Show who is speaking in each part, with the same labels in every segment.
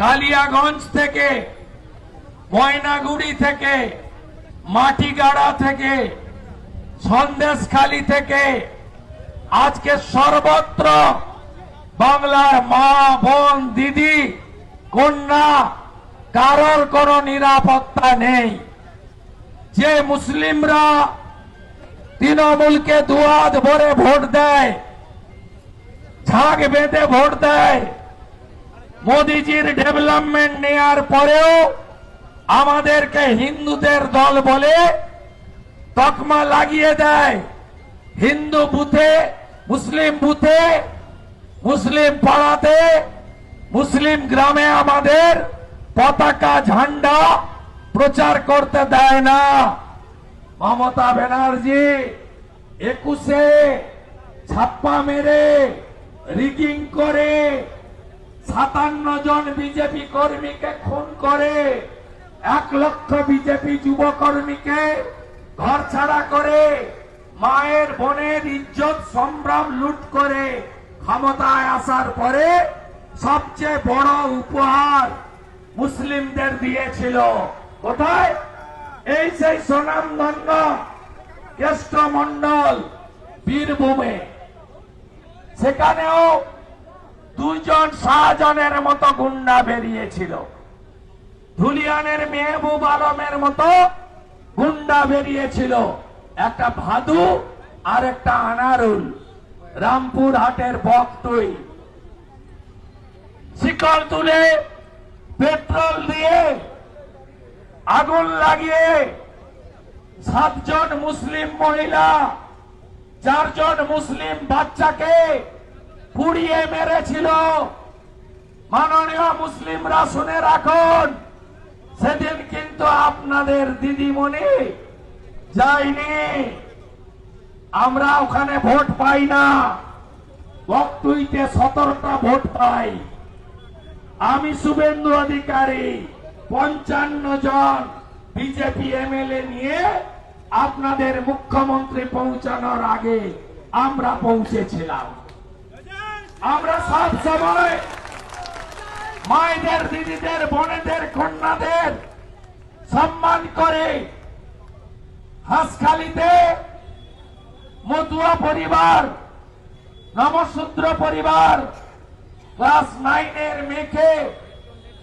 Speaker 1: কালিয়াগঞ্জ থেকে, ময়নাগুড়ি থেকে, মাটিগাড়া থেকে, সন্দেশখালী থেকে আজকে সর্বত্র বাংলার মা, বোন, দিদি, কন্যা কারোর কোনো নিরাপত্তা নেই। যে মুসলিমরা তৃণমূলকে দুয়াদ ভরে ভোট দেয়, ঝাঁক বেঁধে ভোট দেয়, মোদিজির ডেভেলপমেন্ট নেয়ার পরেও আমাদেরকে হিন্দুদের দল বলে তকমা লাগিয়ে দেয়। হিন্দু বুথে, মুসলিম বুথে, মুসলিম পাড়াতে, মুসলিম গ্রামে আমাদের পতাকা ঝান্ডা প্রচার করতে দেয় না। মমতা ব্যানার্জি 21-এ ছাপ্পা মেরে রিগিং করে 57 জন বিজেপি কর্মীকে খুন করে, 1 লক্ষ বিজেপি যুবকর্মীকে ঘর ছাড়া করে, মায়ের বোনের ইজ্জত সম্ভ্রম লুট করে ক্ষমতায় আসার পরে সবচেয়ে বড় উপহার মুসলিমদের দিয়েছিল। কোথায়? এই সেই সুনামধন্য কেষ্টমন্ডল বীরভূমে। সেখানেও 2 জন শাহজাহানের মতো গুন্ডা বেরিয়েছিল, ধুলিয়ানের মেহবুব আলমের মতো গুন্ডা বেরিয়েছিল, একটা ভাদু আর একটা আনারুল, রামপুর হাটের বক্তই। শিকল তুলে পেট্রোল দিয়ে আগুন লাগিয়ে 7 জন মুসলিম মহিলা, 4 জন মুসলিম বাচ্চাকে পুড়িয়ে মেরেছিল। মাননীয় মুসলিমরা শুনে রাখুন, সেদিন কিন্তু আপনাদের দিদিমণি যায়নি। আমরা ওখানে ভোট পাই না, বক্তইতে 17টা ভোট পাই। আমি শুভেন্দু অধিকারী 55 জন বিজেপি এমএলএ নিয়ে আপনাদের মুখ্যমন্ত্রী পৌঁছানোর আগে আমরা পৌঁছেছিলাম। আমরা সব সময় মায়েদের, দিদিদের, বোনেদের, কন্যাদের সম্মান করে হাঁসখালিতে মতুয়া পরিবার, নমশূদ্র পরিবার ক্লাস 9-এর মেয়েকে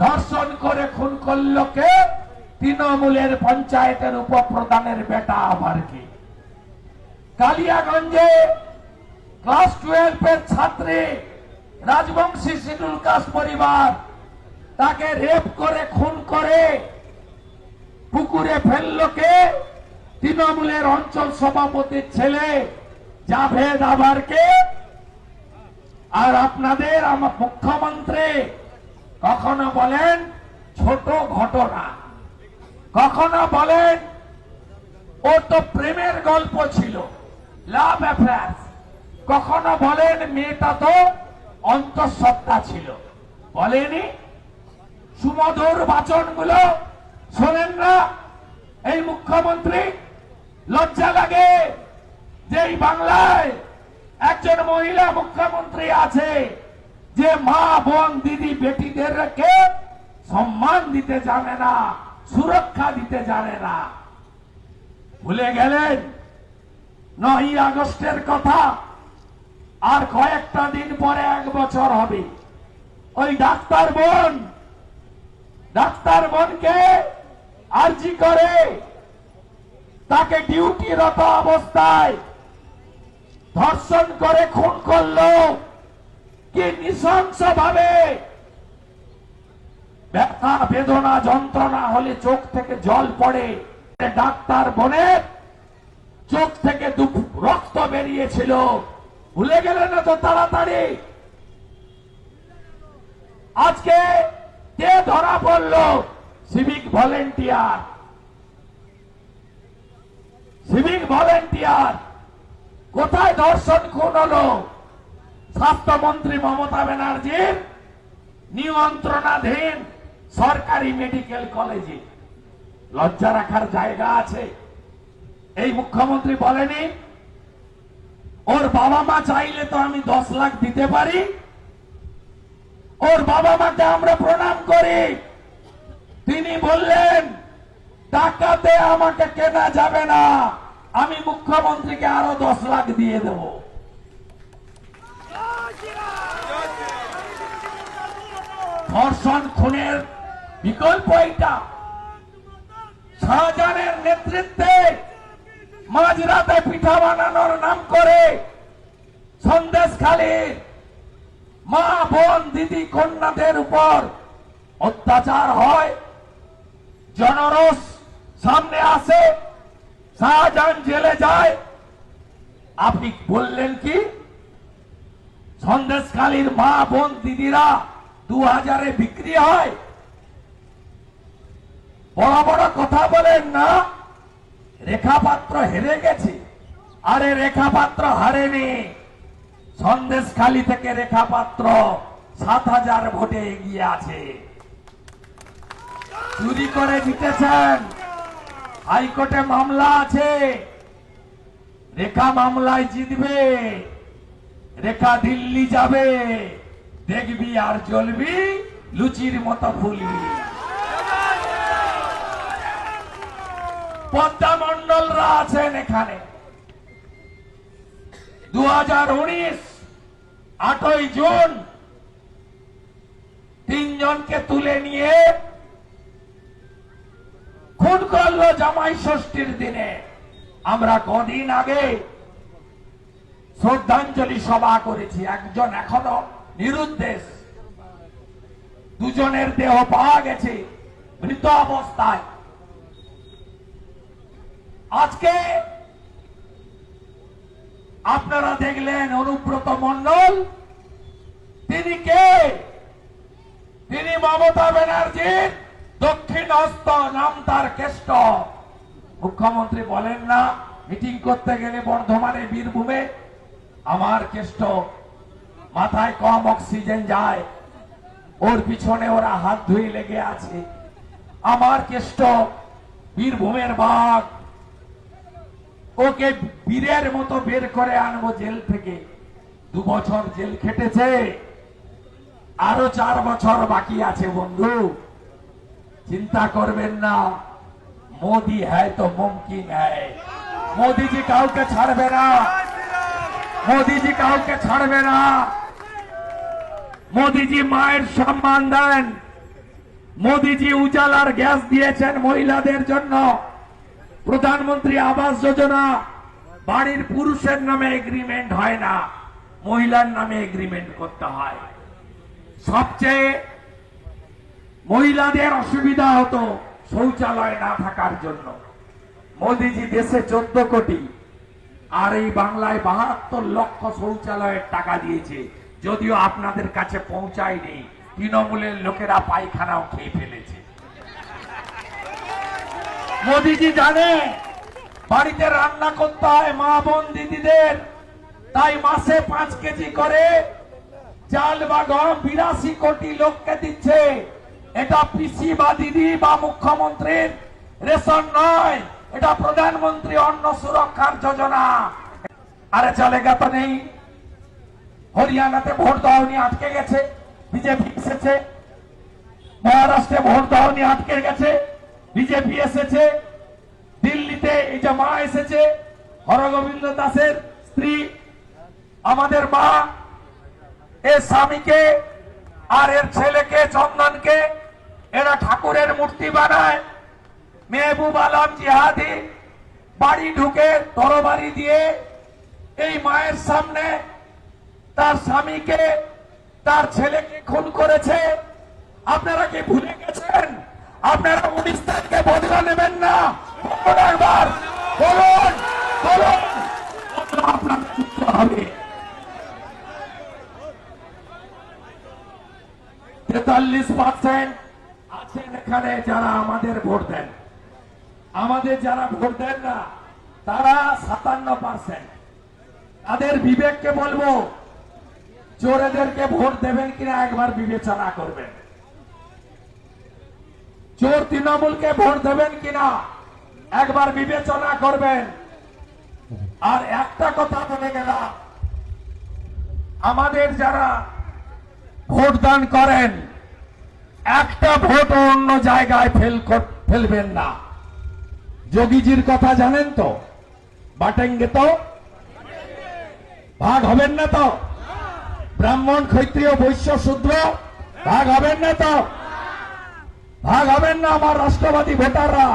Speaker 1: ধর্ষণ করে খুন করল কে? তৃণমূলের পঞ্চায়েতের উপপ্রধানের বেটা। আবার কি? কালিয়াগঞ্জে ক্লাস 12-এর ছাত্রী রাজবংশী শিডুল কাস্ট পরিবার, তাকে রেপ করে খুন করে পুকুরে ফেলল কে? তৃণমূলের অঞ্চল সভাপতির ছেলে জাভেদ আবারকে। আর আপনাদের আমার মুখ্যমন্ত্রী কখনো বলেন ছোট ঘটনা, কখনো বলেন ও তো প্রেমের গল্প ছিল, লাভ অ্যাফেয়ার, কখনো বলেন মেয়েটা তো অন্তঃসত্ত্বা ছিল। বলেনি? সুমধুর বাচনগুলো শোনেন না এই মুখ্যমন্ত্রী? লজ্জা লাগে যে এই বাংলায় একজন মহিলা মুখ্যমন্ত্রী আছে যে মা, বোন, দিদি, বেটিদেরকে সম্মান দিতে জানে না, সুরক্ষা দিতে জানে না। ভুলে গেলেন 9ই আগস্টের কথা। আর কয়েকটা দিন পরে 1 বছর হবে। ওই ডাক্তার বোনকে আরজি করে তাকে ডিউটিরত অবস্থায় ধর্ষণ করে খুন করলো। কি নৃশংসভাবে! ব্যথা, বেদনা, যন্ত্রণা হলে চোখ থেকে জল পড়ে। ডাক্তার বোনের চোখ থেকে রক্ত বেরিয়েছিল। ভুলে গেলেন না তো তাড়াতাড়ি? আজকে কে ধরা পড়ল? Civic volunteer. কোথায় ধর্ষণ খুন হলো? স্বাস্থ্যমন্ত্রী মমতা ব্যানার্জির নিয়ন্ত্রণাধীন সরকারি মেডিকেল কলেজে। লজ্জা রাখার জায়গা আছে? এই মুখ্যমন্ত্রী বলেনি ওর বাবা মা চাইলে তো আমি 10 লাখ দিতে পারি, ওর বাবা মাকে আমরা প্রণাম করি। তিনি বললেন টাকাতে আমাকে কেনা যাবে না, আমি মুখ্যমন্ত্রীকে আরো 10 লাখ দিয়ে দেব। ধর্ষণ খুনের বিকল্প এটা। শাহজাহানের নেতৃত্বে মাঝরাতে পিঠা বানানোর নাম করে সন্দেশখালীর মা বোন দিদি কন্যাদের উপর অত্যাচার হয়, জনরোষ সামনে আসে, শাহজাহান জেলে যায়। আপনি বললেন কি সন্দেশখালীর মা বোন দিদিরা 2000-এ বিক্রি হয়? বড় বড় কথা বলেন না। রেখা পাত্র হেরে গেছে। আরে রেখা পাত্র হারেনি, সন্দেশখালী থেকে রেখা পাত্র 7000 ভোটে এগিয়ে আছে। চুরি করে জিতেছেন। হাইকোর্টে মামলা আছে, রেখা মামলায় জিতবে। রেখা দিল্লি যাবে, দেখবি আর জ্বলবি, লুচির মতো ফুলবি। পদ্মা মন্ডলরা আছেন এখানে। 2019 8ই জুন 3 জনকে তুলে নিয়ে খুন করলো জামাই ষষ্ঠীর দিনে। আমরা কদিন আগে শ্রদ্ধাঞ্জলি সভা করেছি। একজন এখনো নিরুদ্দেশ, 2 জনের দেহ পাওয়া গেছে মৃত অবস্থায়। আজকে আপনারা দেখলেন অনুব্রত মণ্ডল, তিনি কে? তিনি মমতা ব্যানার্জির দক্ষিণ হস্ত, নাম তার কেষ্ট। মুখ্যমন্ত্রী বলেন না মিটিং করতে গেলে বর্ধমানে বীরভূমে, আমার কেষ্ট মাথায় কম অক্সিজেন যায়, ওর পিছনে ওরা হাত ধুয়ে লেগে আছে। আমার কেষ্ট বীরভূমের বাঘ, ওকে বীরের মতো বের করে আনবো জেল থেকে। 2 বছর জেল খেটেছে, আরো 4 বছর বাকি আছে। বন্ধু চিন্তা করবেন না, মোদি হ্যায় তো মুমকিন হ্যায়। মোদিজি কাউকে ছাড়বে না, মোদিজি কাউকে ছাড়বে না। মোদিজি মায়ের সম্মান দেন। মোদিজি উজালার গ্যাস দিয়েছেন মহিলাদের জন্য। প্রধানমন্ত্রী আবাস যোজনা, বাড়ির পুরুষের নামে এগ্রিমেন্ট হয় না, মহিলার নামে এগ্রিমেন্ট করতে হয়। সবচেয়ে মহিলাদের অসুবিধা হতো শৌচালয় না থাকার জন্য। মোদিজি দেশে 14 কোটি আর এই বাংলায় 72 লক্ষ শৌচালয়ের টাকা দিয়েছে, যদিও আপনাদের কাছে পৌঁছায়নি। তৃণমূলের লোকেরা পায়খানাও খেয়ে ফেলেছে। মোদিজি জানে বাড়িতে রান্না করতে হয় মা বোন দিদিদের, তাই মাসে 5 কেজি করে চাল বা গম 82 কোটি লোককে দিচ্ছে। এটা পিসি বা দিদি বা মুখ্যমন্ত্রীর রেশন নয়, এটা প্রধানমন্ত্রী অন্ন সুরক্ষার যোজনা। আরে জায়গা তো নেই। হরিয়ানাতে ভোট দাওনি আটকে গেছে, বিজেপি এসেছে। মহারাষ্ট্রে ভোট দাওনি আটকে গেছে, বিজেপি এসেছে। দিল্লিতে এই যে মা এসেছে, হরগোবিন্দ দাসের স্ত্রী, আমাদের মা, এর স্বামীকে আর এর ছেলেকে চন্দনকে এরা ঠাকুরের মূর্তি বানায়। মেহবুব আলম জিহাদি বাড়ি ঢুকে তরবারি দিয়ে এই মায়ের সামনে তার স্বামীকে, তার ছেলেকে খুন করেছে। আপনারা কি ভুলে গেছেন? আপনারা 19 তারিখে বদলা নেবেন না? একবার বলুন, বলুন আপনার হবে। 43% আছেন এখানে যারা আমাদের ভোট দেন। আমাদের যারা ভোট দেন না তারা 57%। তাদের বিবেককে বলবো, চোরেদেরকে ভোট দেবেন কিনা একবার বিবেচনা করবেন। চোর তৃণমূলকে ভোট দেবেন কিনা একবার বিবেচনা করবেন। আর একটা কথা বলে গেলাম, আমাদের যারা ভোট দান করেন, একটা ভোট অন্য জায়গায় ফেলবেন না। যোগীজির কথা জানেন তো, বাটেঙ্গে তো, ভাগ হবেন না তো? ব্রাহ্মণ ক্ষত্রিয় বৈশ্য শূদ্র ভাগ হবেন না তো? ভাগ হবেন না আমার রাষ্ট্রবাদী ভোটাররা।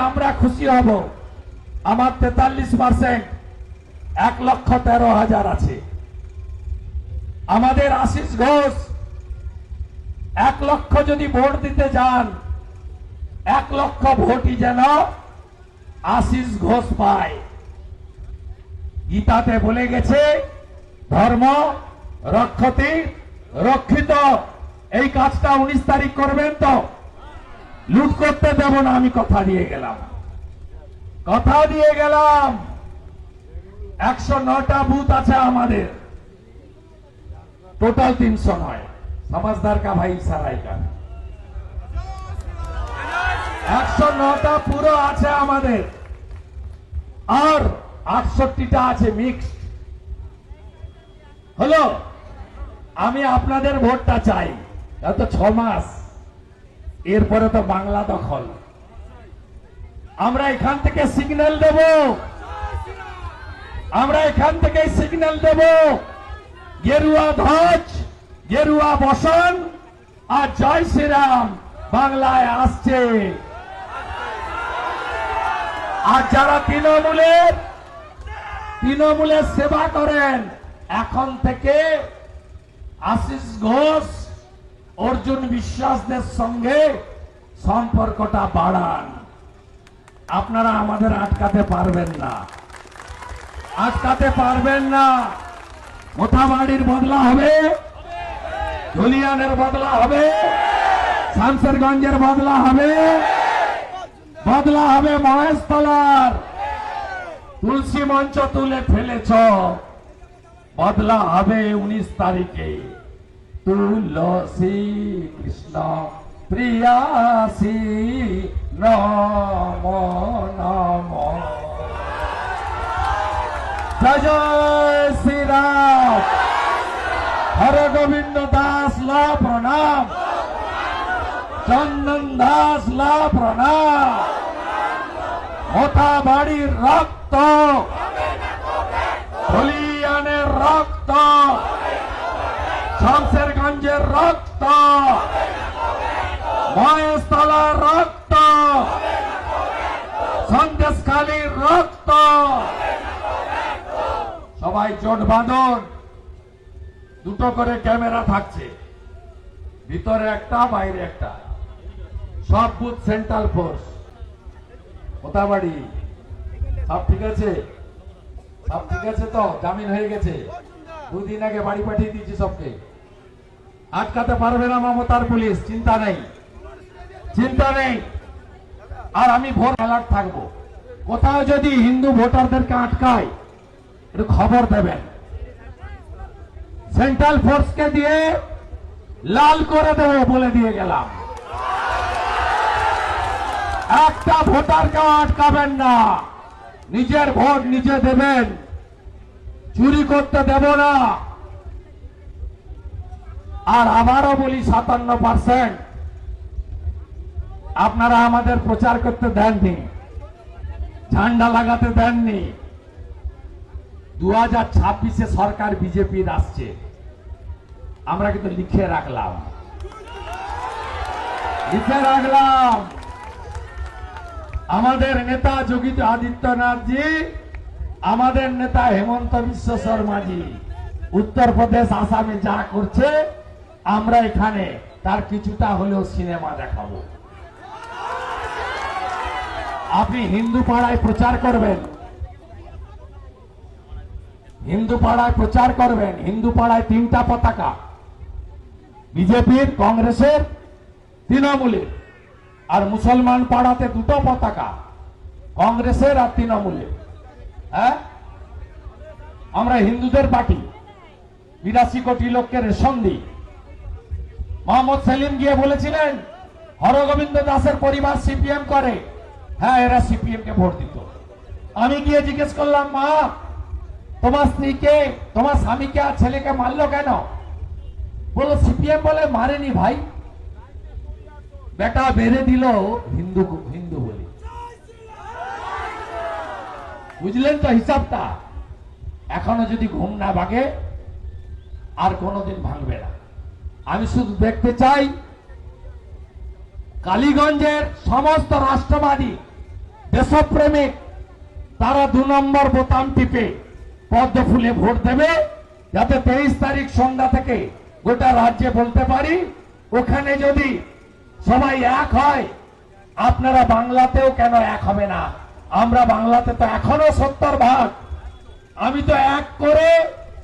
Speaker 1: আমরা খুশি হব, আমার 43%, 1,13,000 আছে। আমাদের আশিস ঘোষ 1 লক্ষ যদি ভোট দিতে যান, 1 লক্ষ ভোটই যেন আশিস ঘোষ পায়। গীতাতে বলে গেছে, ধর্ম রক্ষতি রক্ষিত। এই কাজটা 19 তারিখ করবেন তো? লুট করতে দেব না, আমি কথা দিয়ে গেলাম। 109টা বুথ আছে আমাদের, টোটাল 300 নয়। समझदार का भाई इशारा का 109টা পুরো আছে আমাদের, আর 68টা আছে মিক্সড। হলো, আমি আপনাদের ভোটটা চাই। তো 6 মাস, এরপরে তো বাংলা দখল। আমরা এখান থেকে সিগন্যাল দেব, গেরুয়া ধ্বজ, গেরুয়া বসন আর জয় শ্রীরাম বাংলায় আসছে। আর যারা তৃণমূলের সেবা করেন, এখন থেকে আশিস ঘোষ, অর্জুন বিশ্বাসদের সঙ্গে সম্পর্কটা বাড়ান। আপনারা আমাদের আটকাতে পারবেন না। মোথাবাড়ির বদলা হবে, ধুলিয়ানের বদলা হবে, শামসেরগঞ্জের বদলা হবে মহেশতলার। তুলসী মঞ্চ তুলে ফেলেছ, বদলা হবে 19 তারিখে। তুলসী কৃষ্ণ প্রিয়াসী নম নম। জয় জয় শ্রীরাম। হরে গোবিন্দ দাস লা প্রণাম, চন্দন দাস লা প্রণাম। মোথাবাড়ির রক্ত, ধুলিয়ানের রক্ত, শামসেরগঞ্জের রক্ত, মহেশতলার রক্ত, সন্দেশখালীর রক্ত। সবাই জোট বাঁধন। দুটো করে ক্যামেরা থাকছে, ভিতরে একটা, বাইরে একটা। সব বুথ সেন্ট্রাল ফোর্স। মোথাবাড়ি সব ঠিক আছে? তো জামিন হয়ে গেছে, 2 দিন আগে বাড়ি পাঠিয়ে দিয়েছি সবকে। আটকাতে পারবে না মমতার পুলিশ, চিন্তা নেই। আর আমি ভোট অ্যালার্ট থাকবো। কোথাও যদি হিন্দু ভোটারদেরকে আটকায়, একটু খবর দেবেন। সেন্ট্রাল ফোর্সকে দিয়ে লাল করে দেবো বলে দিয়ে গেলাম। একটা ভোটারকেও আটকাবেন না। নিজের ভোট নিজে দেবেন, চুরি করতে দেব না। আর আবারও বলি, 57% আপনারা আমাদের প্রচার করতে দেননি, ঝান্ডা লাগাতে দেননি। 2026-এ সরকার বিজেপির আসছে, আমরা কিন্তু লিখে রাখলাম। আমাদের নেতা যোগী আদিত্যনাথজি, আমাদের নেতা হেমন্ত বিশ্ব শর্মাজি উত্তরপ্রদেশ, আসামে যা করছে, আমরা এখানে তার কিছুটা হলেও সিনেমা দেখাবো। আপনি হিন্দু পাড়ায় প্রচার করবেন, হিন্দু পাড়ায় 3টা পতাকা, বিজেপির, কংগ্রেসের, তৃণমূলের। আর মুসলমান পাড়াতে 2টো পতাকা, কংগ্রেসের আর তৃণমূলের। হ্যাঁ, আমরা হিন্দুদের পার্টি, 82 কোটি লোককে রেশন দিই। মোহাম্মদ সেলিম গিয়ে বলেছিলেন, হরগোবিন্দ দাসের পরিবার সিপিএম করে। হ্যাঁ, এরা সিপিএম কে ভোট দিত। আমি গিয়ে জিজ্ঞেস করলাম, মা, তোমার স্ত্রীকে, তোমার স্বামীকে আর ছেলেকে মারলো কেন? বলো সিপিএম বলে মারেনি ভাই, বেটা বেড়ে দিল হিন্দু হিন্দু বলে। বুঝলেন তো হিসাবটা? এখনো যদি ঘুম না ভাঙে আর কোনোদিন ভাঙবে না। আমি শুধু দেখতে চাই কালীগঞ্জের সমস্ত রাষ্ট্রবাদী দেশপ্রেমিক তারা 2 নম্বর বোতাম টিপে পদ্ম ফুলে ভোট দেবে, যাতে 23 তারিখ সন্ধ্যা থেকে গোটা রাজ্যে বলতে পারি ওখানে যদি সবাই এক হয়, আপনারা বাংলাতেও কেন এক হবে না? আমরা বাংলাতে তো এখনো 70 ভাগ। আমি তো এক করে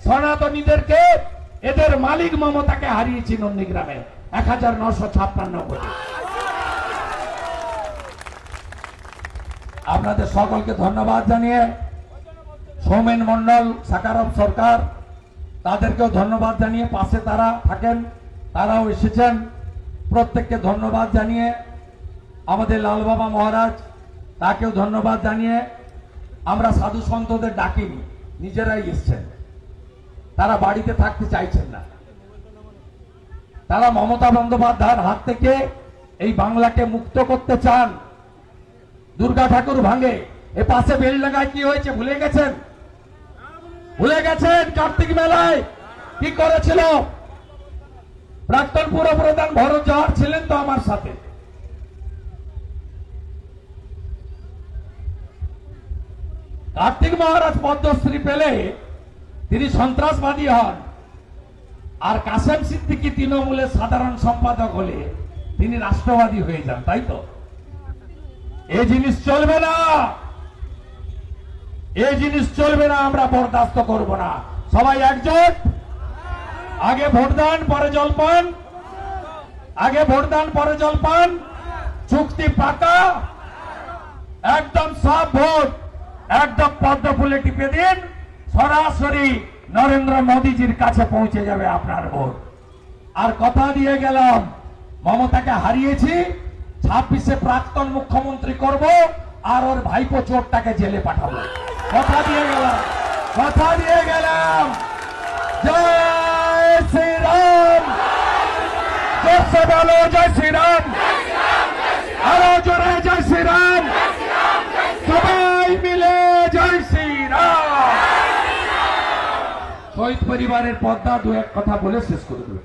Speaker 1: সনাতনীদেরকে, এদের মালিক মমতাকে হারিয়েছি নন্দীগ্রামে 1956 কোটি। আপনাদের সকলকে ধন্যবাদ জানিয়ে সৌমেন মন্ডল, সাকারম সরকার তাদেরকেও ধন্যবাদ জানিয়ে, পাশে তারা থাকেন, তারাও এসেছেন, প্রত্যেককে ধন্যবাদ জানিয়ে, আমাদের লাল বাবা মহারাজ তাকেও ধন্যবাদ জানিয়ে, আমরা সাধু সন্তদের ডাকিনি, নিজেরাই এসছেন। তারা বাড়িতে থাকতে চাইছেন না, তারা মমতা বন্দ্যোপাধ্যায়ের হাত থেকে এই বাংলাকে মুক্ত করতে চান। দুর্গা ঠাকুর ভাঙে, এ পাশে বেলডাঙ্গায় কি হয়েছে ভুলে গেছেন? ভুলে গেছেন কার্তিক মেলায় কি করেছিল? প্রাক্তন পুর প্রধান ভরত জওয়ার ছিলেন তো আমার সাথে। কার্তিক মহারাজ পদ্মশ্রী পেলে তিনি সন্ত্রাসবাদী হন, আর কাসেম সিদ্দিকী তৃণমূলের সাধারণ সম্পাদক হলে তিনি রাষ্ট্রবাদী হয়ে যান, তাই তো? এই জিনিস চলবে না, এই জিনিস চলবে না, আমরা বরদাস্ত করব না। সবাই একজোট, আগে ভোটদান পরে জলপান, আগে ভোটদান পরে জলপান, চুক্তি পাকা, একদম সব ভোট একদম পদ্ম ফুলে টিপে দিন, সরাসরি নরেন্দ্র মোদীজির কাছে পৌঁছে যাবে আপনার ভোট। আর কথা দিয়ে গেলাম, মমতাকে হারিয়েছি, 26-এ প্রাক্তন মুখ্যমন্ত্রী করব, আর ওর ভাইপো চোরটাকে জেলে পাঠাবো। কথা দিয়ে গেলাম, কথা দিয়ে গেলাম। জয় শ্রীরাম, জোরসে বলো জয় শ্রীরাম, আরো জোরে জয় শ্রীরাম, সবাই মিলে জয় শ্রীরাম। শহীদ পরিবারের পদ্মা 2-1 কথা বলে শেষ করে দেবে।